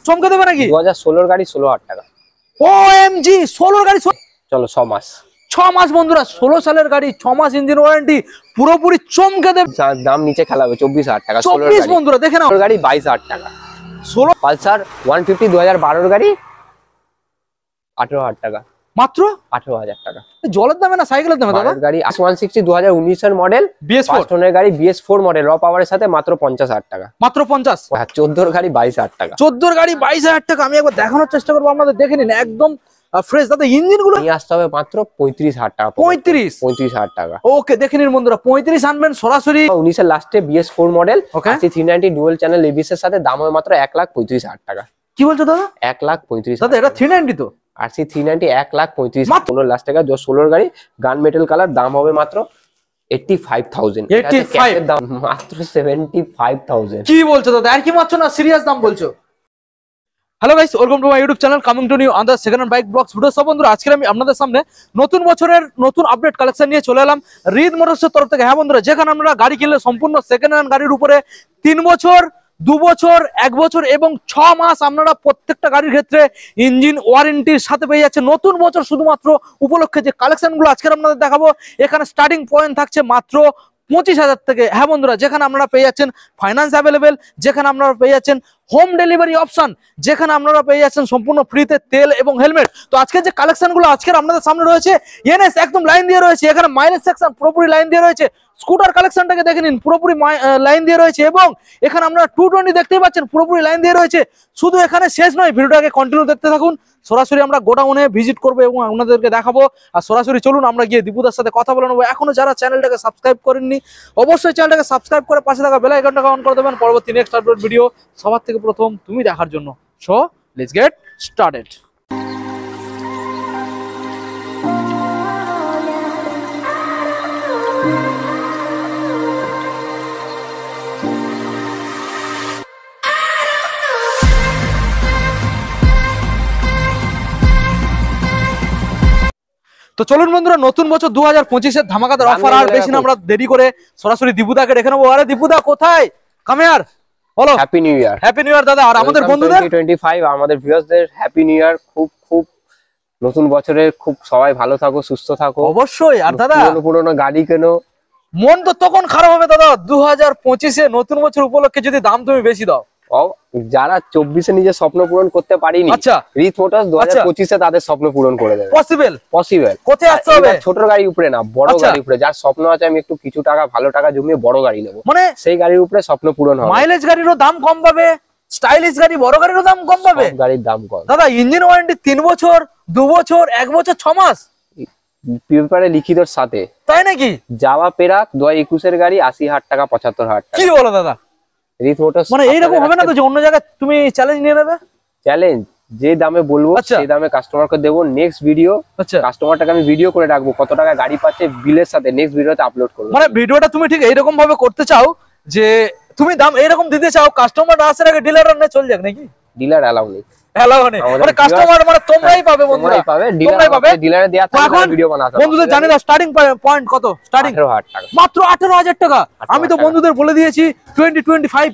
চমকে দেবে নাকি? 2016 গাড়ি 16,000 টাকা। ওএমজি 16 গাড়ি চলো 6 মাস 6 মাস বন্ধুরা, 16 সালের গাড়ি, 6 মাস ইঞ্জিন ওয়ারেন্টি, পুরোপুরি চমকে দেবে। দাম নিচে খেলা হবে 24,000 টাকা। 24 বন্ধুরা দেখে নাও, গাড়ি 22,000 টাকা। 16 পালসার 150 2012 গাড়ি 18,000 টাকা মাত্র 18,000 টাকা। জলের দামে না সাইকেলের দামে দাদা? গাড়ি 160 2019 এর মডেল, BS4 টনের গাড়ি, BS4 মডেল, র পাওয়ারের সাথে মাত্র 50,000 টাকা। মাত্র 50। হ্যাঁ 14 গাড়ি 22,000 টাকা। 14 গাড়ি 22,000 টাকা। আমি একবার দেখানোর চেষ্টা করবো, আপনাদের দেখে নিন, একদম ফ্রেশ দাদা। ইঞ্জিন গুলো নিয়ে আসতে হবে মাত্র 35,000 টাকা। 35,000 টাকা। ওকে দেখে নিন বন্ধুরা, 35 আনবেন সরাসরি। 19 এর লাস্টে BS4 মডেল, ওকে, RC390 ডুয়াল চ্যানেল এবিএস এর সাথে, দাম হবে মাত্র 1,35,000 টাকা। কি বলছো দাদা? 1,35,000 দাদা এটা 390 তো? RC390 1,35,000। 15 লাখ টাকা। 16 গাড়ি, গান মেটাল কালার, দাম হবে মাত্র 85,000। 85 দাম মাত্র 75,000। কি বলছো দাদা? আর কি মাত্র না, সিরিয়াস দাম বলছো? Hello guys, welcome to my YouTube channel coming to new on the second hand bike vlogs video. সব বন্ধুরা, আজকে আমি আপনাদের সামনে নতুন বছরের নতুন আপডেট কালেকশন নিয়ে চলে এলাম রিদ মোটরসের তরফ থেকে। হ্যাঁ বন্ধুরা, যেখানে আপনারা গাড়ি কিনলে সম্পূর্ণ সেকেন্ড হ্যান্ড গাড়ির উপরে 3 বছর, 2 বছর, 1 বছর এবং 6 মাস আপনারা প্রত্যেকটা গাড়ির ক্ষেত্রে ইঞ্জিন ওয়ারেন্টির সাথে পেয়ে যাচ্ছে। নতুন বছর শুধুমাত্র উপলক্ষে যে কালেকশনগুলো আজকে আপনাদের দেখাবো, এখানে স্টার্টিং পয়েন্ট থাকছে মাত্র 25,000 থেকে। হ্যাঁ বন্ধুরা, যেখানে আপনারা পেয়ে যাচ্ছেন ফাইন্যান্স অ্যাভেলেবেল, যেখানে আপনারা পেয়ে যাচ্ছেন হোম ডেলিভারি অপশন, যেখানে আপনারা পেয়ে যাচ্ছেন সম্পূর্ণ ফ্রিতে তেল এবং হেলমেট। তো আজকের যে কালেকশনগুলো আজকের আপনাদের সামনে রয়েছে, এনএস একদম লাইন দিয়ে রয়েছে, এখানে মাইলেজ সেকশন পুরোপুরি লাইন দিয়ে রয়েছে, স্কুটার কালেকশনটাকে দেখে নিন পুরোপুরি লাইন দিয়ে রয়েছে, এবং এখানে আপনারা 220 দেখতেই পাচ্ছেন পুরোপুরি লাইন দিয়ে রয়েছে। শুধু এখানে শেষ নয়, ভিডিওটাকে কন্টিনিউ দেখতে থাকুন। সরাসরি আমরা গোডাউনে ভিজিট করবো এবং আপনাদেরকে দেখাবো। আর সরাসরি চলুন আমরা গিয়ে দীপুদার সাথে কথা বলে নেবো। এখনো যারা চ্যানেলটাকে সাবস্ক্রাইব করেননি, অবশ্যই চ্যানেলটাকে সাবস্ক্রাইব করে পাশে থাকা বেল আইকনটাকে অন করে দেবেন পরবর্তী নেক্সট আপডেট ভিডিও সবার থেকে প্রথম তুমি দেখার জন্য। So let's get started. তো চলুন বন্ধুরা, নতুন বছর 2025-এর ধামাকাদার অফার, আর বেশি না আমরা দেরি করে সরাসরি দীপুদাকে রেখে নেবো। আরে দীপুদা কোথায়? কামিয়ার বলো। Happy new year. Happy new year দাদা। আর আমাদের বন্ধুদের 2025, আমাদের ভিউয়ার্সদের হ্যাপি নিউ ইয়ার। খুব খুব নতুন বছরে খুব সবাই ভালো থাকো, সুস্থ থাকো অবশ্যই। আর দাদা পুরোনো গাড়ি কেনো, মন তো তখন খারাপ হবে দাদা 2025-এ নতুন বছর উপলক্ষে যদি দাম তুমি বেশি দাও। যারা 24-এ নিজের স্বপ্ন পূরণ করতে পারিনি, আচ্ছা, রিথ মোটরস 2025-এ তাদের স্বপ্ন পূরণ করে দেবে। পসিবল। কোথায় আসতে হবে? ছোট গাড়ির উপরে না, বড় গাড়ির উপরে। যার স্বপ্ন আছে আমি একটু কিছু টাকা, ভালো টাকা জমিয়ে বড় গাড়ি নেবো, মানে সেই গাড়ির উপরে স্বপ্ন পূরণ হবে। মাইলেজ গাড়িরও দাম কম পাবে, স্টাইলিশ গাড়ি, বড় গাড়িরও দাম কম পাবে। গাড়ির দাম কম দাদা। ইঞ্জিন ওয়ারেন্টি 3 বছর, 2 বছর, 1 বছর, 6 মাস পেপারে লিখিতর সাথে। তাই নাকি? যাওয়া পেরাক 2021-এর গাড়ি 80,000 টাকা, 75,000 টাকা। কি বলো দাদা? রিথ মোটরস মানে এইরকম হবে না তো যে অন্য জায়গায় তুমি চ্যালেঞ্জ নিয়ে নেবে? চ্যালেঞ্জ যে দামে বলবো সেই দামে কাস্টমারকে দেবো। নেক্সট ভিডিও কাস্টমারটাকে আমি ভিডিও করে রাখবো, কত টাকা গাড়ি পাচ্ছে বিলের সাথে, নেক্সট ভিডিওতে আপলোড করবো। মানে ভিডিওটা তুমি ঠিক এইরকম ভাবে করতে চাও যে তুমি দাম এইরকম দিতে চাও, কাস্টমার আসার আগে ডিলার না চলে যাক নাকি? ডিলার অ্যালাউ নেই, মানে কাস্টমার মানে তোমরাই পাবে বন্ধুরা, তোমরাই পাবে। ডিলারে দেয়া থাকবে ভিডিও বানাতে। বন্ধুদের জানি না স্টার্টিং পয়েন্ট কত? স্টার্টিং 18,000 টাকা, মাত্র 18,000 টাকা। আমি তো বন্ধুদের বলে দিয়েছি 2025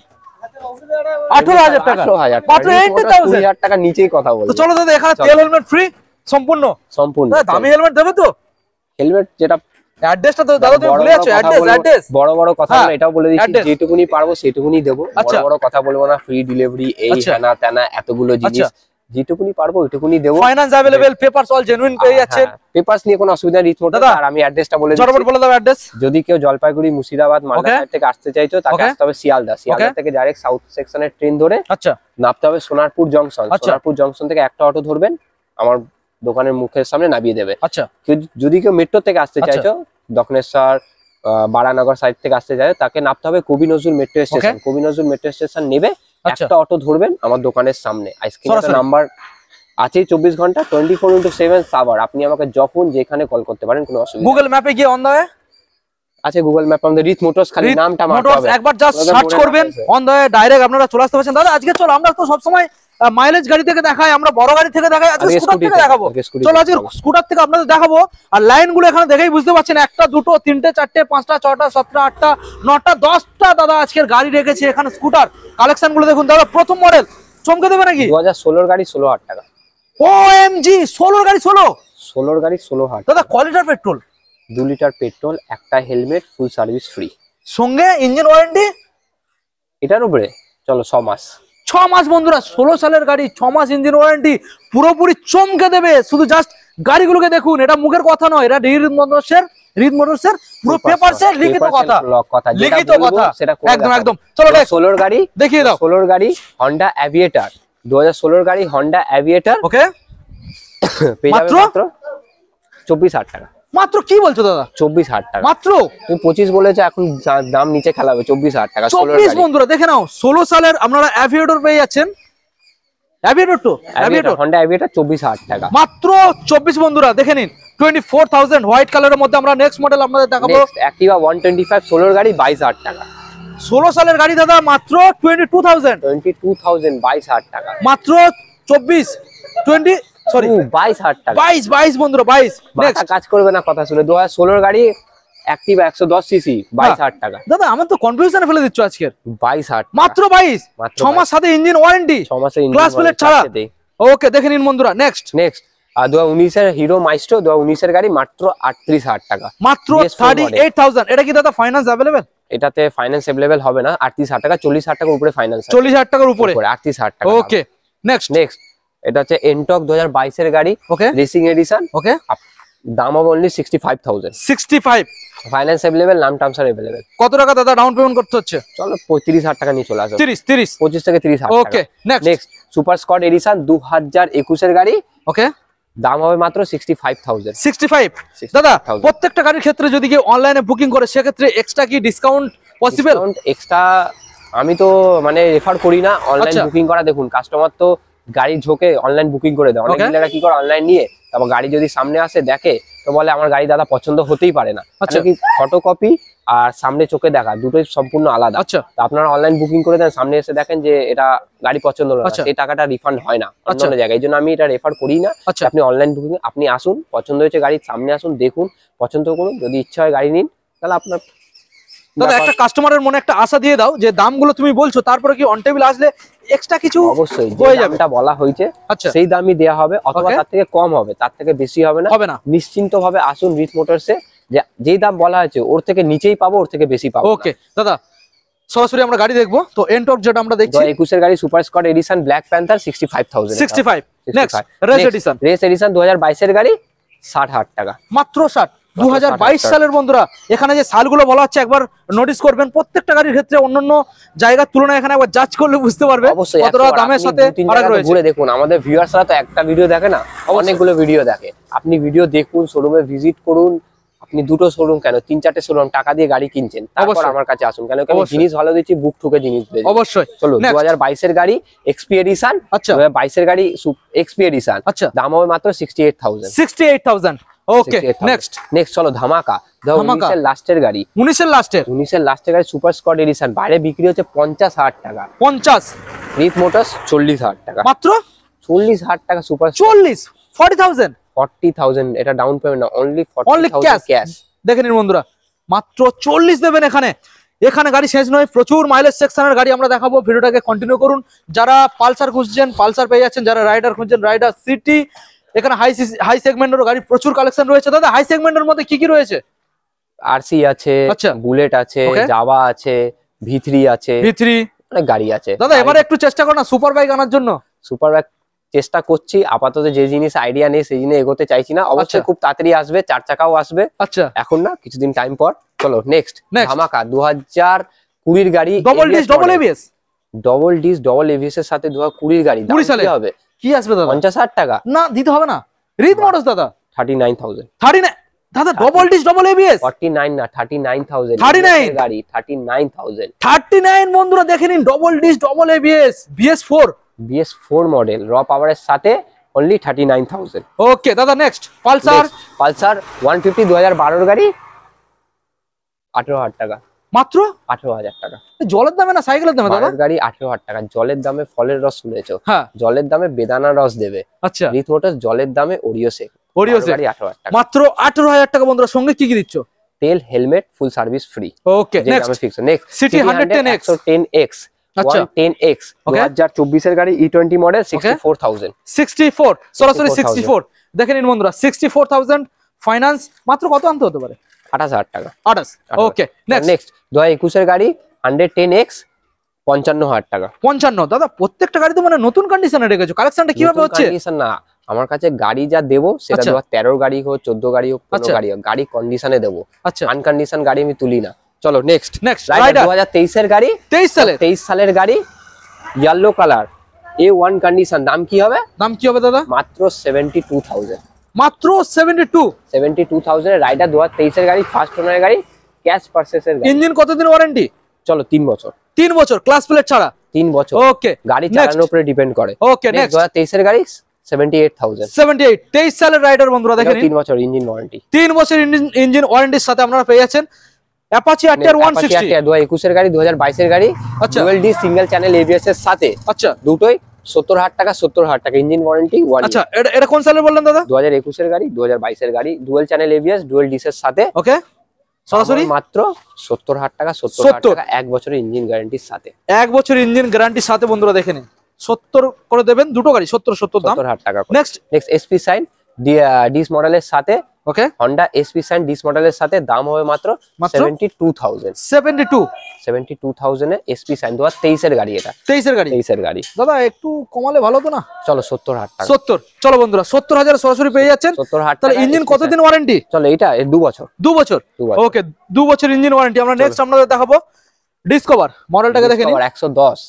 18,000 টাকা, মাত্র 80,000 টাকা নিচেই কথা বলবো। তো চলো দাদা, এখানে তেল হেলমেট ফ্রি সম্পূর্ণ। দামি হেলমেট দেবে তো? হেলমেট যেটা অ্যাড্রেসটা তো দাদা তুমি ভুলে যাচ্ছো। অ্যাড্রেস বড় বড় কথা বলে, এটাও বলে দিচ্ছি, যেটুকুনি পারবো সেটুকুনি দেবো। বড় বড় কথা বলবো না, ফ্রি ডেলিভারি, এই হ্যানা তেনা এতগুলো জিনিস, যেটুকুনি পারবো ওইটুকুনি দেবো। Finance available, papers all genuine পেয়ে যাচ্ছেন। পেপারস নিয়ে কোনো অসুবিধা নেই রিথ মোটরস। আর আমি অ্যাড্রেসটা বলে দিচ্ছি, জরবট বলে দাও অ্যাড্রেস। যদি কেউ জলপাইগুড়ি, মুর্শিদাবাদ, মালদা সাইড থেকে আসতে চাইছো, তাকে আসতে হবে শিয়ালদা। শিয়ালদা থেকে ডাইরেক্ট সাউথ সেকশনের ট্রেন ধরে নামতে হবে সোনারপুর জংশন। সোনারপুর জংশন থেকে একটা অটো ধরবেন, আমার দোকানের মুখের সামনে নামিয়ে দেবে। যদি কেউ মেট্রো থেকে আসতে চাইছো, দক্ষিণেশ্বর, বারানগর সাইড থেকে আসতে চাইছো, তাকে নামতে হবে কবি নজরুল মেট্রো স্টেশন। কবি নজরুল মেট্রো স্টেশন নেবে, একটা অটো ধরবেন, আমার দোকানের সামনে। আইসক্রিমের নাম্বার আছে 24 ঘন্টা 24x7 সার্ভার। আপনি আমাকে যখন যেখানে কল করতে পারেন, কোনো অসুবিধা নেই। গুগল ম্যাপে গিয়ে অন দা ওয়ে আছে, গুগল ম্যাপে আমাদের রিথ মোটরস খালি নামটা মারতে হবে, একবার জাস্ট সার্চ করবেন, অন দা ওয়ে ডাইরেক্ট আপনারা চলে আসতে পারছেন। দাদা আজকে চলো, আমরা তো সব সময় মাইলেজ গাড়ি থেকে দেখাই, আমরা বড় গাড়ি থেকে দেখাই, আজকে স্কুটার থেকে দেখাবো। চলো আজকে স্কুটার থেকে আপনাদের দেখাবো। আর লাইন গুলো এখানে দেখেই বুঝতে পারছেন, একটা, দুটো, তিনটে, চারটে, পাঁচটা, ছটা, সাতটা, আটটা, নটা, 10টা দাদা আজকের গাড়ি রেখেছে এখানে। স্কুটার কালেকশন গুলো দেখুন দাদা। প্রথম মডেল চমকে দেবে নাকি? 2016 গাড়ি 16,000 টাকা। ওএমজি 16 গাড়ি 16 গাড়ি 16,000 দাদা। কোয়ালিটার পেট্রোল, 2 লিটার পেট্রোল, একটা হেলমেট, ফুল সার্ভিস ফ্রি, সঙ্গে ইঞ্জিন ওয়ারেন্টি। এটার উপরে চলো 6 মাস। 6 মাস বন্ধুরা, 16 সালের গাড়ি, 6 মাস ইঞ্জিন ওয়ারেন্টি, পুরোপুরি চমকে দেবে। শুধু জাস্ট গাড়িগুলোকে দেখুন, এটা মুখের কথা নয়, এটা রিড মোটরসের পুরো পেপারসের লিখিত কথা, লিখিত কথা, একদম একদম। চলো 16 গাড়ি দেখিয়ে দাও। 16 গাড়ি হন্ডা অ্যাভিয়েটার, 2016 গাড়ি হন্ডা অ্যাভিয়েটার, ওকে, মাত্র 24,000 টাকা। মাত্র কি বলছো দাদা? 24,000 টাকা মাত্র। তুমি 25 বলেছো, এখন দাম নিচে খেলাবে, 24,000 টাকা। 24 বন্ধুরা দেখে নাও, 16 সালের আপনারা অ্যাভিয়েটর পেয়ে যাচ্ছেন। অ্যাভিয়েটর হন্ডা অ্যাভিয়েটার 24,000 টাকা, মাত্র 24 বন্ধুরা দেখে নিন। 24,000 হোয়াইট কালারের মধ্যে আমরা নেক্সট মডেল আপনাদের দেখাবো। অ্যাক্টিভা 125 16 গাড়ি 22,000 টাকা। 16 সালের গাড়ি দাদা, মাত্র 22,000 22,000 টাকা, মাত্র 22,000 টাকা। 22 বন্ধুরা 22। মাথা কাজ করবে না কথা শুনে। 2016 গাড়ি অ্যাক্টিভা 110 সিসি 22,000 টাকা। দাদা আমার তো কনফিউশনে ফেলে দিচ্ছ আজকের। 22,000 মাত্র 22। 6 মাস সাথে ইঞ্জিন ওয়ারেন্টি, 6 মাসের ক্লাস প্লেট ছাড়া। ওকে দেখে নিন বন্ধুরা। নেক্সট আর 2019 এর হিরো মাইস্ট্রো 2019 এর গাড়ি মাত্র 38,000 টাকা, মাত্র 38,000। এটা কি দাদা ফাইন্যান্স अवेलेबल? এটাতে ফাইন্যান্স अवेलेबल হবে না। 38,000 টাকা, 40,000 টাকার উপরে ফাইন্যান্স, 40,000 টাকার উপরে 38,000 টাকা। ওকে নেক্সট এটা হচ্ছে এনটক 2022 এর গাড়ি, ওকে, রেসিং এডিশন, ওকে, দাম হবে অনলি 65,000। 65 ফাইন্যান্স अवेलेबल, নাম টার্মস আর अवेलेबल। কত টাকা দাদা ডাউন পেমেন্ট করতে হচ্ছে? চলো 35,000 টাকা নিয়ে চলে আসো। 30 25 থেকে 30,000 টাকা। Okay next super scout edition 2021 এর গাড়ি, ওকে, দাম হবে মাত্র 65,000। 65 দাদা। প্রত্যেকটা গাড়ির ক্ষেত্রে যদি কেউ অনলাইনে বুকিং করে সেক্ষেত্রে এক্সট্রা কি ডিসকাউন্ট পসিবল? এক্সট্রা আমি তো মানে রেফার করি না অনলাইন বুকিং করা। দেখুন কাস্টমার তো গাড়ি ঝোঁকে অনলাইন বুকিং করে দেয়। অনেক ডিলাররা কি করে অনলাইন নিয়ে তারপর গাড়ি যদি সামনে আসে দেখে তো বলে আমার গাড়ি দাদা পছন্দ হতেই পারে না। আচ্ছা কি ফটোকপি আর সামনে চোখে দেখা দুটোই সম্পূর্ণ আলাদা। আচ্ছা আপনারা অনলাইন বুকিং করে দেন, সামনে এসে দেখেন যে এটা গাড়ি পছন্দ হলো না, সেই টাকাটা রিফান্ড হয় না অন্য জায়গায়। এই জন্য আমি এটা রেফার করি না। আপনি অনলাইন বুকিং আপনি আসুন, পছন্দ হয়েছে গাড়ির সামনে আসুন, দেখুন, পছন্দ করুন, যদি ইচ্ছা হয় গাড়ি নিন, তাহলে আপনার দাদা একটা কাস্টমারের মনে একটা আশা দিয়ে দাও যে দামগুলো তুমি বলছো তারপরে কি অন টেবিল আসলে এক্সট্রা কিছু অবশ্যই যে দামটা বলা হয়েছে সেই দামই দেয়া হবে, অথবা তার থেকে কম হবে, তার থেকে বেশি হবে না। নিশ্চিন্ত ভাবে আসুন রিচ মোটরসে, যে যেই দাম বলা হয়েছে ওর থেকে নিচেই পাবো, ওর থেকে বেশি পাবো। ওকে দাদা সরাসরি আমরা গাড়ি দেখবো। তো এনটর্ক যেটা আমরা দেখছি 21 এর গাড়ি super scout addition black panther 65,000। 65 next race edition 2022 এর গাড়ি 60,000 টাকা, মাত্র 60। 2022 সালের বন্ধুরা এখানে যে সালগুলো বলা হচ্ছে একবার নোটিস করবেন। প্রত্যেকটা গাড়ির ক্ষেত্রে অন্যান্য জায়গার তুলনায় এখানে একবার জাজ করলে বুঝতে পারবে কতটা দামের সাথে ফারাক রয়েছে। ঘুরে দেখুন, আমাদের ভিউয়ার্সরা তো একটা ভিডিও দেখে না, অনেকগুলো ভিডিও দেখে। আপনি ভিডিও দেখুন, শোরুমে ভিজিট করুন। আপনি দুটো শোরুম কেন 3-4টে শোরুম টাকা দিয়ে গাড়ি কিনছেন, তারপর আমার কাছে আসুন। কেন আমি জিনিস ভালো দিচ্ছি, বুক ঠুকে জিনিস দিচ্ছি। অবশ্যই চলো 2022 এর গাড়ি এক্সপি এডিশন। আচ্ছা 2022 এর গাড়ি এক্সপি এডিশন, আচ্ছা দাম হবে মাত্র 68,000। 68,000 ওকে নেক্সট চলো ধামাকা 19 এর লাস্টের গাড়ি, 19 এর লাস্টের গাড়ি সুপার স্কট এডিশন, বাইরে বিক্রি হচ্ছে 50,000 টাকা। 50 রিপ মোটরস 40,000 টাকা, মাত্র 40,000 টাকা সুপার 40,000 এটা ডাউন পেমেন্ট না, অনলি 40,000 ক্যাশ। দেখেন বন্ধুরা মাত্র 40 দেবেন। এখানে গাড়ি শেষ নয়, প্রচুর মাইলেজ সেকশনের গাড়ি আমরা দেখাবো। ভিডিওটাকে কন্টিনিউ করুন। যারা পালসার খুঁজছেন পালসার পেয়ে যাচ্ছেন, যারা রাইডার খুঁজছেন রাইডার সিটি। এখানে হাই সেগমেন্টের গাড়ি প্রচুর কালেকশন রয়েছে। দাদা হাই সেগমেন্টের মধ্যে কি কি রয়েছে? আরসি আছে, বুলেট আছে, জাভা আছে, V3 আছে, অনেক গাড়ি আছে। দাদা এবারে একটু চেষ্টা করো না সুপার বাইক আনার জন্য। সুপার বাইক চেষ্টা করছি, আপাতত যে জিনিস আইডিয়া নেই সেই জিনিস এগোতে চাইছি না। অবশ্যই খুব তাড়াতাড়ি আসবে, 4 চাকাও আসবে। আচ্ছা এখন না, কিছুদিন টাইম পর। চলো নেক্সট ধামাকা 2020 এর গাড়ি ডবল ডিস ডবল এবিএস এর সাথে 2020 এর গাড়ি। 20 সালে হবে কি আসবে দাদা? 50,000 টাকা না দিতে হবে না। রিড মোটরস দাদা 39,000। 39 দাদা ডবল ডিস ডবল এবিএস 49 না 39,000 39 গাড়ি 39,000। 39 বন্ধুরা দেখে নিন, double disc double ABS BS4 model র পাওয়ারের সাথে অনলি 39,000। ওকে দাদা নেক্সট পালসার 150 2012 এর গাড়ি 18,000 টাকা, মাত্র 18,000 টাকা। জলের দামে না সাইকেলের দামে দাদা? গাড়ি 18,000 টাকা। জলের দামে ফলের রস শুনেছো? হ্যাঁ জলের দামে বেদানা রস দেবে। আচ্ছা রিথ মোটরস জলের দামে ওরিও শেক গাড়ি 18,000 টাকা, মাত্র 18,000 টাকা বন্ধুরা। সঙ্গে কি কি দিচ্ছ? তেল, helmet, full service free. Okay next city 110X আচ্ছা 110X 2024 এর গাড়ি E20 মডেল 64000 64 সরাসরি 64 দেখেন নিন বন্ধুরা 64000 ফাইনান্স মাত্র কত আনতে হতে পারে 28000 টাকা 28 ওকে নেক্সট 2021 এর গাড়ি 110X 55000 টাকা 55 দাদা প্রত্যেকটা গাড়ি তো মানে নতুন কন্ডিশনে রেখেছো কালেকশনটা কিভাবে হচ্ছে কন্ডিশন না আমার কাছে গাড়ি যা দেবো সেটা 2013 গাড়ি হোক 14 গাড়ি হোক 15 গাড়ি হোক গাড়ি কন্ডিশনে দেবো আচ্ছা আনকন্ডিশন গাড়ি আমি তুলি না চলো নেক্সট রাইডার 2023 এর গাড়ি 23 সালের গাড়ি ইয়েলো কালার A1 কন্ডিশন দাম কি হবে দাদা মাত্র 72000 মাত্র 72000 এর রাইডার 2023 এর গাড়ি ফার্স্ট ওনারের গাড়ি ক্যাশ পারচেজ এর গাড়ি ইঞ্জিন কতদিন ওয়ারেন্টি চলো 3 বছর 3 বছর ক্লাস প্লেট ছাড়া 3 বছর ওকে গাড়ি চালানোর উপরে ডিপেন্ড করে ওকে নেক্সট 2023 এর গাড়ি 78000 23 সালের রাইডার বন্ধুরা দেখেন 3 বছর ইঞ্জিন ওয়ারেন্টি 3 বছর ইঞ্জিন ওয়ারেন্টির সাথে আপনারা পেয়ে যাচ্ছেন অ্যাপাচি আরটিআর 160 2021 এর গাড়ি 2022 এর গাড়ি dual D single channel ABS এর সাথে আচ্ছা দুটোই 70000 টাকা ইঞ্জিন ওয়ারেন্টি 1 আচ্ছা এটা কোন সালের বললেন দাদা 2021 এর গাড়ি 2022 এর গাড়ি dual channel ABS dual disc এর সাথে ওকে সরাসরি মাত্র 70000 টাকা 70000 টাকা 1 বছরের ইঞ্জিন গ্যারান্টির সাথে 1 বছর ইঞ্জিন গ্যারান্টির সাথে বন্ধুরা দেখে নিন 70 করে দেবেন দুটো গাড়ি 70 দাম 70000 টাকা নেক্সট এসপি সাইন ডিস মডেলের সাথে ওকে Honda এসপি সাইন ডিস মডেলের সাথে দাম হবে মাত্র 72000 এ এসপি সাইন 2023 এর গাড়ি এটা 23 এর গাড়ি দাদা একটু কমালে ভালো তো না চলো 70000 টাকা 70 চলো বন্ধুরা 70000 সরাসরি পেয়ে যাচ্ছেন 70000 তাহলে ইঞ্জিন কতদিন ওয়ারেন্টি চলো এটা 2 বছর 2 বছর ওকে 2 বছর ইঞ্জিন ওয়ারেন্টি আমরা নেক্সট আপনাদের দেখাবো ডিসকভার মডেলটাকে দেখে নিন 110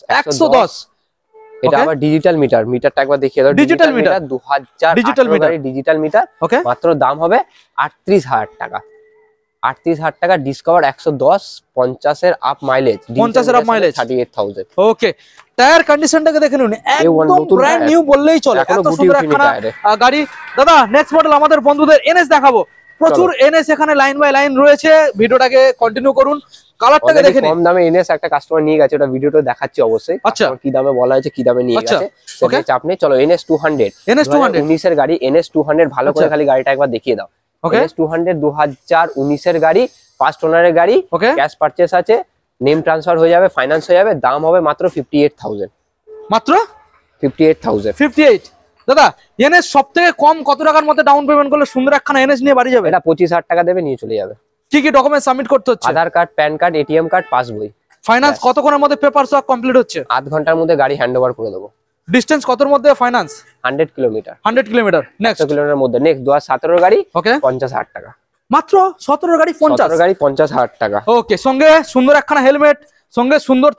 এটা আবার ডিজিটাল মিটারটা একবার দেখিয়ে দাও digital meter 2000 digital meter digital meter okay মাত্র দাম হবে 38000 টাকা 38000 টাকা ডিসকভার 110 50 এর আপ মাইলেজ 50 এর আপ মাইলেজ 38000 ওকে টায়ার কন্ডিশনটাকে দেখে নিন একদম ব্র্যান্ড নিউ বললেই চলে এত সুন্দর একখানা গাড়ি দাদা নেক্সট মডেল আমাদের বন্ধুদের এনএস দেখাবো প্রচুর এনএস এখানে লাইন বাই লাইন রয়েছে ভিডিওটাকে কন্টিনিউ করুন কালারটাকে দেখে নিন কম দামে এনএস একটা কাস্টমার নিয়ে গেছে ওটা ভিডিওটা দেখাচ্ছি অবশ্যই আচ্ছা কি দামে বলা হয়েছে কি দামে নিয়ে গেছে সেটা চাপ নেই চলো এনএস 200 19 এর গাড়ি এনএস 200 ভালো করে খালি গাড়িটা একবার দেখিয়ে দাও এনএস 200 2019 এর গাড়ি ফার্স্ট ওনারের গাড়ি ক্যাশ পারচেজ আছে নেম ট্রান্সফার হয়ে যাবে ফাইনান্স হয়ে যাবে দাম হবে মাত্র 58000 মাত্র 58000 দাদা এনএস সবথেকে কম কত টাকার মধ্যে ডাউন পেমেন্ট করলে সুন্দর একখানা এনএস নিয়ে বাড়ি যাবে এটা 25000 টাকা দেবে নিয়ে চলে যাবে কি কি ডকুমেন্ট সাবমিট করতে হচ্ছে Aadhaar card pan card ATM card passbook finance কতক্ষণের মধ্যে পেপার সব কমপ্লিট হচ্ছে আধ ঘন্টার মধ্যে গাড়ি হ্যান্ডওভার করে দেবো ডিসটেন্স কতর মধ্যে ফাইনান্স 100 কিলোমিটার নেক্সট কিলোমিটার মধ্যে নেক্সট 2017 গাড়ি ওকে 50000 টাকা মাত্র 17 গাড়ি 50 গাড়ি 50000 টাকা ওকে সঙ্গে সুন্দর একখানা হেলমেট সঙ্গে সুন্দর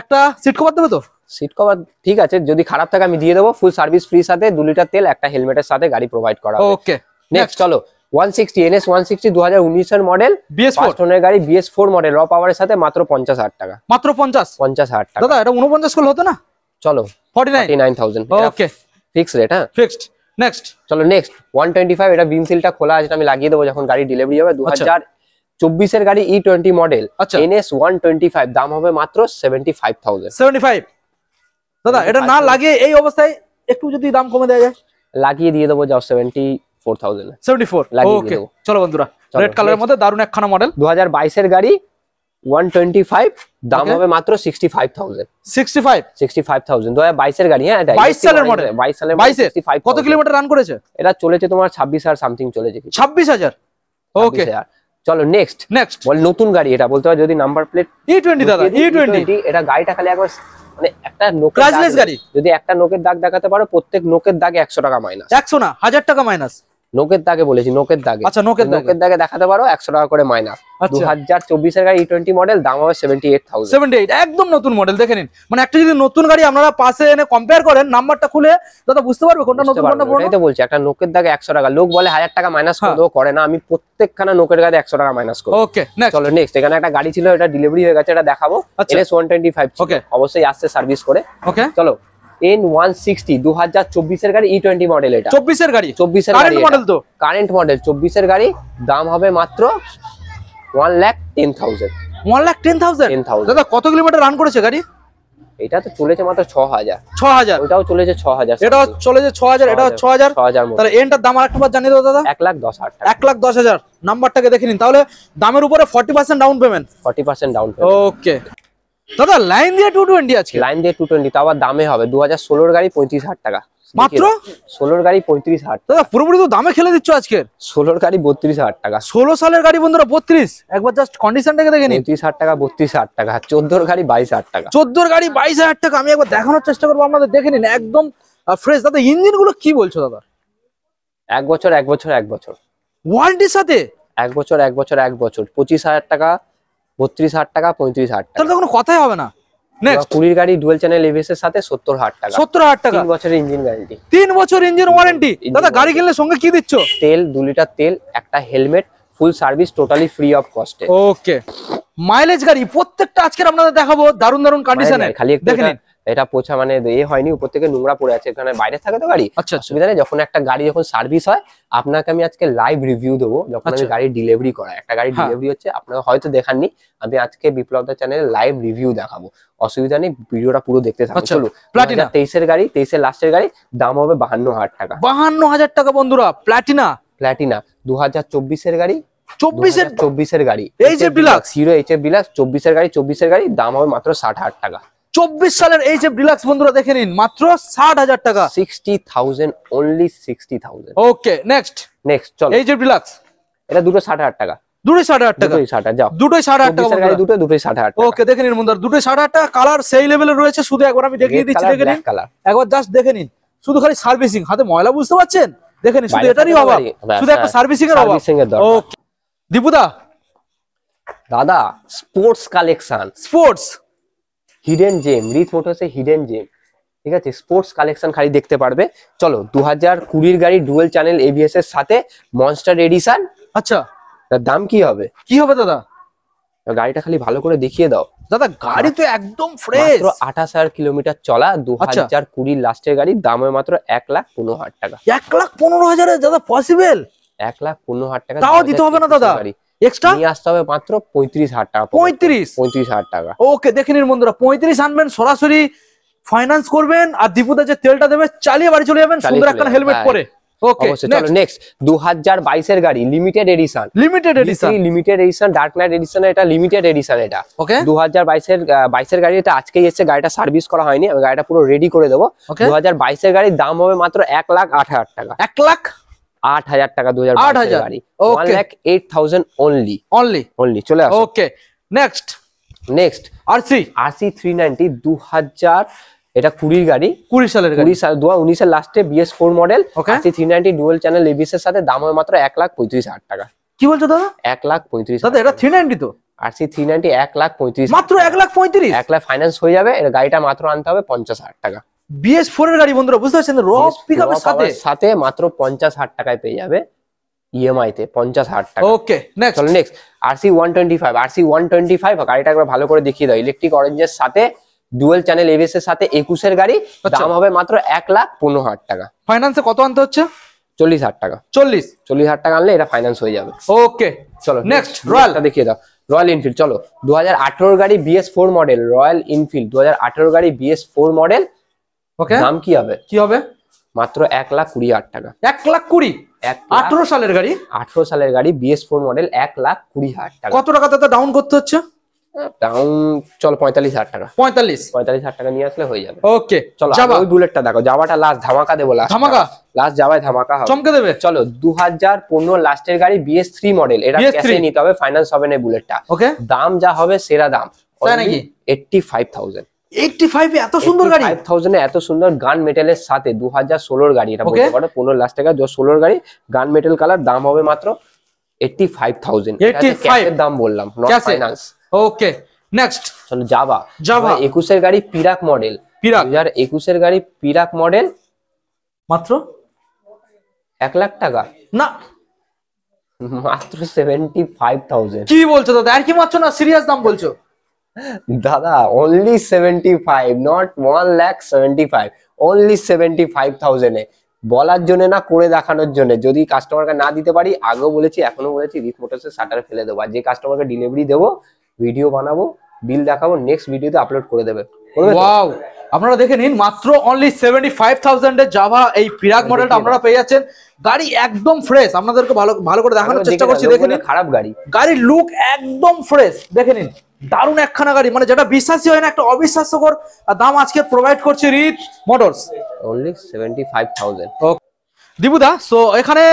একটা সিট কভার দেবে তো সিট কভার ঠিক আছে যদি খারাপ থাকে আমি দিয়ে দেবো ফুল সার্ভিস ফ্রি সাথে 2 লিটার তেল একটা হেলমেটের সাথে গাড়ি প্রোভাইড করা হবে ওকে নেক্সট চলো 160 NS 160 2019 এর মডেল BS4 ওনার গাড়ি BS4 মডেল র পাওয়ারের সাথে মাত্র 50000 টাকা মাত্র 50000 টাকা দাদা এটা 49 করলে হতো না চলো 49000 ওকে ফিক্স রেট হ্যাঁ ফিক্সড নেক্সট চলো নেক্সট 125 এটা বিম সিলটা খোলা আছে আমি লাগিয়ে দেবো যখন গাড়ি ডেলিভারি হবে 2024 এর গাড়ি E20 মডেল NS 125 দাম হবে মাত্র 75000 দাদা এটা না লাগিয়ে এই অবস্থায় একটু যদি দাম কমে দেওয়া যায় লাগিয়ে দিয়ে দেবো যাও 74 লাগিয়ে দিয়ে দেবো চলো বন্ধুরা রেড কালারের মধ্যে দারুণ একখানা মডেল 2022 এর গাড়ি 125 দাম হবে মাত্র 65000 2022 এর গাড়ি হ্যাঁ 22 সালের মডেল 22 সালের 65 কত কিলোমিটার রান করেছে এটা চলেছে তোমার 26 আর সামথিং চলেছে 26000 ওকে চলো নেক্সট বল নতুন গাড়ি এটা বলতে হয় যদি নাম্বার প্লেট E20 দাদা E20 এটা গাড়িটা খালি একবার মানে একটা নোকের ক্র্যাশলেস গাড়ি যদি একটা নোকের দাগ দেখাতে পারো প্রত্যেক নোকের দাগে 100 টাকা মাইনাস 100 না 1000 টাকা মাইনাস নোকের দাগে বলেছি নোকের দাগে আচ্ছা নোকের দাগে দেখাতে পারো 100 টাকা করে মাইনাস 2024 এর গাড়ি E20 মডেল দাম হবে 78 একদম নতুন মডেল দেখে নিন মানে একটা যদি নতুন গাড়ি আপনারা পাশে এনে কম্পেয়ার করেন নাম্বারটা খুলে দাদা বুঝতে পারবে কোনটা নতুন কোনটা পুরনো এটাই তো বলছি একটা নোকের দাগে 100 টাকা লোক বলে 1000 টাকা মাইনাস করে দেবো করে না আমি প্রত্যেকখানা নোকের গায়ে 100 টাকা মাইনাস করব ওকে নেক্সট চলো নেক্সট এখানে একটা গাড়ি ছিল এটা ডেলিভারি হয়ে গেছে এটা দেখাবো NS 125 ওকে অবশ্যই আসছে সার্ভিস করে ওকে চলো N160 2024 এর গাড়ি E20 মডেল এটা 24 এর গাড়ি 24 এর গাড়ি কারেন্ট মডেল তো কারেন্ট মডেল 24 এর গাড়ি দাম হবে মাত্র 1,10,000 1,10,000 দাদা কত কিলোমিটার রান করেছে গাড়ি এটা তো চলেছে মাত্র 6000 ওটাও চলেছে 6000 এটাও চলেছে 6000 এটাও 6000 তাহলে এন্টার দাম আরেকবার জানিয়ে দাও দাদা 1,10,000 1,10,000 নাম্বারটাকে দেখে নিন তাহলে দামের উপরে 40% ডাউন পেমেন্ট 40% ডাউন পেমেন্ট ওকে দাদা লাইন দিয়ে 220 আছে, লাইন দিয়ে 220, তাও আবার দামে হবে 2016 গাড়ি 35,000 টাকা মাত্র। 16 গাড়ি 35,000 দাদা পুরোপুরি তো দামে খেলে দিচ্ছ আজকের। 16 গাড়ি 32,000 টাকা, 16 সালের গাড়ি বন্ধুরা 32, একবার জাস্ট কন্ডিশনটাকে দেখে নিন। 35,000 টাকা 32,000 টাকা, 14 গাড়ি 22,000 টাকা, 14 গাড়ি 22,000 টাকা। আমি একবার দেখানোর চেষ্টা করবো আপনাদের, দেখে নিন একদম ফ্রেশ। দাদা ইঞ্জিন গুলো কি বলছো দাদা? 1 বছর 1 বছর 1 বছর ওয়ারেন্টির সাথে 1 বছর 1 বছর 1 বছর 25,000 টাকা, 32,000 টাকা, 35,000 টাকা। তাহলে তো কোনো কথাই হবে না। নেক্সট 20 গাড়ি ডুয়াল চ্যানেল এবিএস এর সাথে 70,000 টাকা, 70,000 টাকা, 3 বছরের ইঞ্জিন গ্যারান্টি, 3 বছর ইঞ্জিন ওয়ারেন্টি। দাদা গাড়ি কিনলে সঙ্গে কি দিচ্ছ? তেল 2 লিটার তেল, একটা helmet, full service, totally free of cost. Okay, mileage গাড়ি প্রত্যেকটা আজকে আপনাদের দেখাবো দারুন দারুন কন্ডিশনে। খালি একটু এটা পোছা মানে হয়নি, উপর থেকে নোংরা পড়ে আছে, এখানে বাইরে থাকে তো গাড়ি। আচ্ছা, অসুবিধা নেই, যখন একটা গাড়ি যখন সার্ভিস হয় আপনাকে আমি আজকে লাইভ রিভিউ দেবো, যখন আমি গাড়ি ডেলিভারি করা, একটা গাড়ি ডেলিভারি হচ্ছে, আপনারা হয়তো দেখাননি, আমি আজকে বিপ্লব দা চ্যানেলে লাইভ রিভিউ দেখাবো, অসুবিধা নেই, ভিডিওটা পুরো দেখতে থাকুন। চলো, প্লাটিনা 23 এর গাড়ি, 23 এর লাস্টের গাড়ি, দাম হবে 52,000 টাকা। 52,000 টাকা বন্ধুরা, প্লাটিনা। 2024 এর গাড়ি, 24 এর গাড়ি, HF deluxe, hero HF deluxe, 24 এর গাড়ি, 24 এর গাড়ি, দাম হবে মাত্র 60,000 টাকা। 24 সালের HF ডিলাক্স বন্ধুরা দেখে নিন, মাত্র 60,000 টাকা। 60,000, only 60,000। ওকে, নেক্সট চলো, HF ডিলাক্স, এটা দুটো 60,000 টাকা, দুটোই 60,000 টাকা, দুটোই 60,000, যাও দুটোই 60,000 টাকা গাড়ি, দুটোই 60,000 টাকা। ওকে, দেখে নিন বন্ধুরা, দুটোই 60,000 টাকা। কালার সেই লেভেলে রয়েছে, শুধু একবার আমি দেখিয়ে দিচ্ছি, দেখে নিন একবার, জাস্ট দেখে নিন, শুধু খালি সার্ভিসিং, হাতে ময়লা বুঝতে পারছেন, দেখে নিন, শুধু এটারই অভাব, শুধু একটা সার্ভিসিং এর অভাব। ওকে দীপুদা, দাদা sports collection, sports hidden gem, Rich Motors এর হিডেন জেম, ঠিক আছে, স্পোর্টস কালেকশন খালি দেখতে পারবে। চলো, 2020 গাড়ি ডুয়াল চ্যানেল এবিএস এর সাথে মনস্টার এডিশন। আচ্ছা, তার দাম কি হবে? কি হবে দাদা? গাড়িটা খালি ভালো করে দেখিয়ে দাও দাদা। গাড়ি তো একদম ফ্রেশ, মাত্র 28,000 কিলোমিটার চলা, 2020 লাস্টের গাড়ি, দাম হবে মাত্র 1,15,000 টাকা। 1,15,000 দাদা পসিবল? 1,15,000 টাকা তাও দিতে হবে না দাদা, এক্সট্রা নিয়ে আসতে হবে মাত্র 35,000 টাকা। 35,000 টাকা। ওকে, দেখে নিন বন্ধুরা, 35 আনবেন, সরাসরি ফাইন্যান্স করবেন, আর দীপুদা যে তেলটা দেবে চালিয়ে বাড়ি চলে যাবেন, সুন্দর একটা হেলমেট পরে। ওকে, চলো নেক্সট 2022 এর গাড়ি, limited edition, limited edition, dark knight edition, এটা লিমিটেড এডিশন, এটা ওকে 2022 এর গাড়ি, এটা আজকেই এসেছে, গাড়িটা সার্ভিস করা হয়নি, আমি গাড়িটা পুরো রেডি করে দেবো। 2022 এর গাড়ির দাম হবে মাত্র 1,08,000 টাকা। 1,08,000 টাকা 2022 এর গাড়ি, 1,08,000 অনলি। চলে আসো। ওকে, নেক্সট RC 390 2000, এটা 20 গাড়ি, 20 সালের গাড়ি, 2019 এর লাস্টে BS4 model, RC 390 dual channel ABS এর সাথে, দাম হবে মাত্র 1,35,000 টাকা। কি বলছো দাদা? 1,35,000 দাদা, এটা 390 তো, RC 390 1,35,000, মাত্র 1,35,000, 1 লাখ ফাইন্যান্স হয়ে যাবে। এর গাড়িটা মাত্র আনতে হবে 50,000 টাকা। BS4 এর গাড়ি বন্ধুরা, বুঝতে পারছেন, র পিকআপের সাথে মাত্র 50,000 টাকায় পেয়ে যাবে, ইএমআই তে 50,000 টাকা। ওকে, চলো নেক্সট RC 125, গাড়িটা একবার ভালো করে দেখিয়ে দাও, ইলেকট্রিক অরেঞ্জের সাথে, ডুয়াল চ্যানেল এবিএস এর সাথে, 21 এর গাড়ি, দাম হবে মাত্র 1,15,000 টাকা। ফাইন্যান্সে কত আনতে হচ্ছে? 40,000 টাকা। 40,000 টাকা আনলে এটা ফাইন্যান্স হয়ে যাবে। ওকে, চলো নেক্সট রয়্যালটা দেখিয়ে দাও, রয়্যাল এনফিল্ড। চলো, 2018 গাড়ি BS4 মডেল, রয়্যাল এনফিল্ড 2018 গাড়ি BS4 মডেল। ওকে, দাম কি হবে? মাত্র 1,20,000 টাকা। 1,20,000, 18 সালের গাড়ি, 18 সালের গাড়ি BS4 মডেল, 1,20,000 টাকা। কত টাকা দাদা ডাউন করতে হচ্ছে? ডাউন চল 45,000 টাকা। 45,000 টাকা নিয়ে আসলে হয়ে যাবে। ওকে, চলো ওই বুলেটটা দেখো, জাভাটা লাস্ট ধামাকা দেবো, লাস্ট জাভায় ধামাকা হবে, চমকে দেবে। চলো 2015 লাস্টের গাড়ি BS3 মডেল, এটা ক্যাশে নিতে হবে, ফাইন্যান্স হবে না বুলেটটা। ওকে, দাম যা হবে সেরা দাম, তাই নাকি? 85,000। 85 এ এত সুন্দর গাড়ি, 85,000 এ এত সুন্দর গান মেটালের সাথে, 2016 গাড়ি, এটা বলতে পারো 15 লাস্টের গাড়ি, 2016 গাড়ি, গান মেটাল কালার, দাম হবে মাত্র 85,000। ক্যাশের দাম বললাম, নট ফাইন্যান্স। ওকে, নেক্সট চলো জাভা 21 এর গাড়ি, পিরাক মডেল, 2021 এর গাড়ি, পিরাক মডেল, মাত্র 1 লাখ টাকা না, মাত্র 75,000। কি বলছো দাদা? আর কি মাত্র না, সিরিয়াস দাম বলছো দাদা? অনলি 75, নট 1,75,000, অনলি 75,000 এ। বলার জন্য না, করে দেখানোর জন্য। যদি কাস্টমারকে না দিতে পারি, আগেও বলেছি এখনো বলেছি, রিচ মোটরসের শাটারে ফেলে দেবো, আর যে কাস্টমারকে ডেলিভারি দেবো, ভিডিও বানাবো, বিল দেখাবো, নেক্সট ভিডিওতে আপলোড করে দেবে। ওয়াও, আপনারা দেখে নিন, মাত্র অনলি 75,000 এর জাভা এই পিরাগ মডেলটা আপনারা পেয়ে যাচ্ছেন। গাড়ি একদম ফ্রেশ, আপনাদেরকে ভালো করে দেখানোর চেষ্টা করছি। দেখে নিন, খারাপ গাড়ি, গাড়ির লুক একদম ফ্রেশ। দেখে নিন, দারুণ একখানা গাড়ি, মানে যেটা বিশ্বাসই হয় না, একটা অবিশ্বাস্যকর দাম আজকে প্রোভাইড করছে রিদ মোটরস, অনলি 75,000। দিবুদা, সো এখানে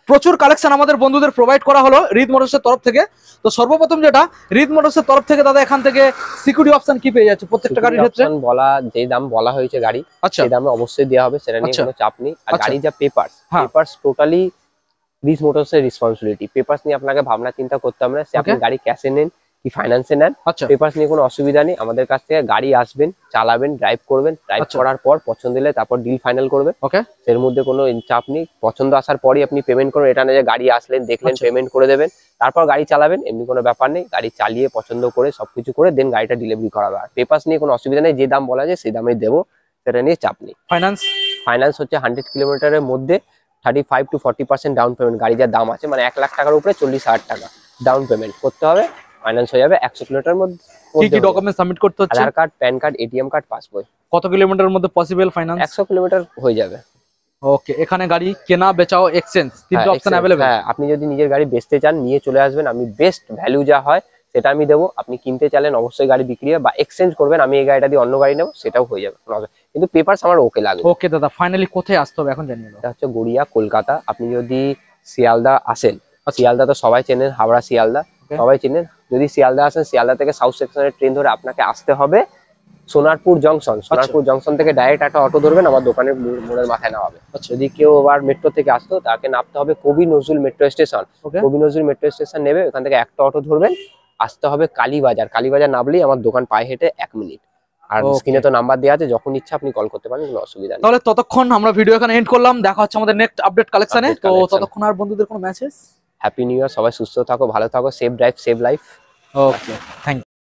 প্রচুর কালেকশন আমাদের বন্ধুদের প্রোভাইড করা হলো রিদ মোটরসের তরফ থেকে। তো সর্বপ্রথম যেটা রিদ মোটরসের তরফ থেকে দাদা, এখান থেকে সিকিউরিটি অপশন কি পেয়ে যাচ্ছে প্রত্যেকটা গাড়ির ক্ষেত্রে? বলা যে দাম বলা হয়েছে গাড়ি, সেই দামে অবশ্যই দেওয়া হবে, সেটা নিয়ে কোনো চাপ নেই। আর গাড়ি যা পেপারস টোটালি রিদ মোটরস এর রেসপন্সিবিলিটি। পেপারস নিয়ে আপনাকে ভাবনা চিন্তা করতে হবে না, সে আপনি গাড়ি ক্যাশে নেন কি ফাইন্যান্সে নেন, পেপারস নিয়ে কোনো অসুবিধা নেই। আমাদের কাছ থেকে গাড়ি আসবেন, চালাবেন, ড্রাইভ করবেন, ড্রাইভ করার পর পছন্দ হলে তারপর ডিল ফাইনাল করবেন। এর মধ্যে কোনো চাপ নেই। পছন্দ আসার পরই আপনি পেমেন্ট করবেন, এটা না যে গাড়ি আসলেন দেখলেন পেমেন্ট করে দেবেন তারপর গাড়ি চালাবেন, এমনি কোনো ব্যাপার নেই। গাড়ি চালিয়ে পছন্দ করে সবকিছু করে দেন গাড়িটা ডেলিভারি করা হবে। আর পেপারস নিয়ে কোনো অসুবিধা নেই, যে দাম বলা যায় সেই দামে দেবো, সেটা নিয়ে চাপ নেই। ফাইন্যান্স হচ্ছে 100 কিলোমিটারের মধ্যে 35 to 40% ডাউন পেমেন্ট। গাড়ি যার দাম আছে মানে 1 লাখ টাকার উপরে 40,000 টাকা ডাউন পেমেন্ট করতে হবে, ফাইন্যান্স হয়ে যাবে। 100 কিলোমিটার মধ্যে কি কি ডকুমেন্ট সাবমিট করতে হচ্ছে? Aadhaar card, pan card, ATM card, passbook. কত কিলোমিটারের মধ্যে পসিবল ফাইন্যান্স? 100 কিলোমিটার হয়ে যাবে। ওকে, এখানে গাড়ি কেনা বেচাও এক্সচেঞ্জ তিনটা অপশন अवेलेबल। হ্যাঁ, আপনি যদি নিজের গাড়ি বেচতে চান নিয়ে চলে আসবেন, আমি বেস্ট ভ্যালু যা হয় সেটা আমি দেবো। আপনি কিনতে চাইলেন অবশ্যই গাড়ি বিক্রি হবে, বা এক্সচেঞ্জ করবেন, আমি এই গাড়িটা দিয়ে অন্য গাড়ি নেবো, সেটাও হয়ে যাবে, কিন্তু পেপারস আমার ওকে লাগবে। ওকে দাদা, ফাইনালি কোথায় আসতে হবে এখন জানিয়ে দাও। এটা হচ্ছে গড়িয়া, কলকাতা। আপনি যদি শিয়ালদা আসেন, শিয়ালদা তো সবাই চেনেন, হাওড়া শিয়ালদা সবাই চেনেন। যদি শিয়ালদা আসেন, শিয়ালদা থেকে সাউথ সেকশনের ট্রেন ধরে আপনাকে আসতে হবে সোনারপুর জংশন। সোনারপুর জংশন থেকে ডাইরেক্ট একটা অটো ধরবেন, আমার দোকানের মোড়ের মাথায় নামাবে। যদি কেউ আবার মেট্রো থেকে আসতো, তাকে নামতে হবে কবি নজরুল মেট্রো স্টেশন। কবি নজরুল মেট্রো স্টেশন নেবে, ওখান থেকে একটা অটো ধরবেন, আসতে হবে কালীবাজার। কালীবাজার নামলেই আমার দোকান, পায়ে হেঁটে 1 মিনিট। আর স্ক্রিনে তো নাম্বার দেওয়া আছে, যখন ইচ্ছা আপনি কল করতে পারেন, কোনো অসুবিধা নেই। তাহলে ততক্ষণ আমরা ভিডিও এখানে এন্ড করলাম, দেখা হচ্ছে আমাদের নেক্সট আপডেট কালেকশনে। তো ততক্ষণ আর বন্ধুদের কোনো মেসেজ? হ্যাপি নিউ ইয়ার, সবাই সুস্থ থাকো, ভালো থাকো, safe drive save life. Okay, thank you.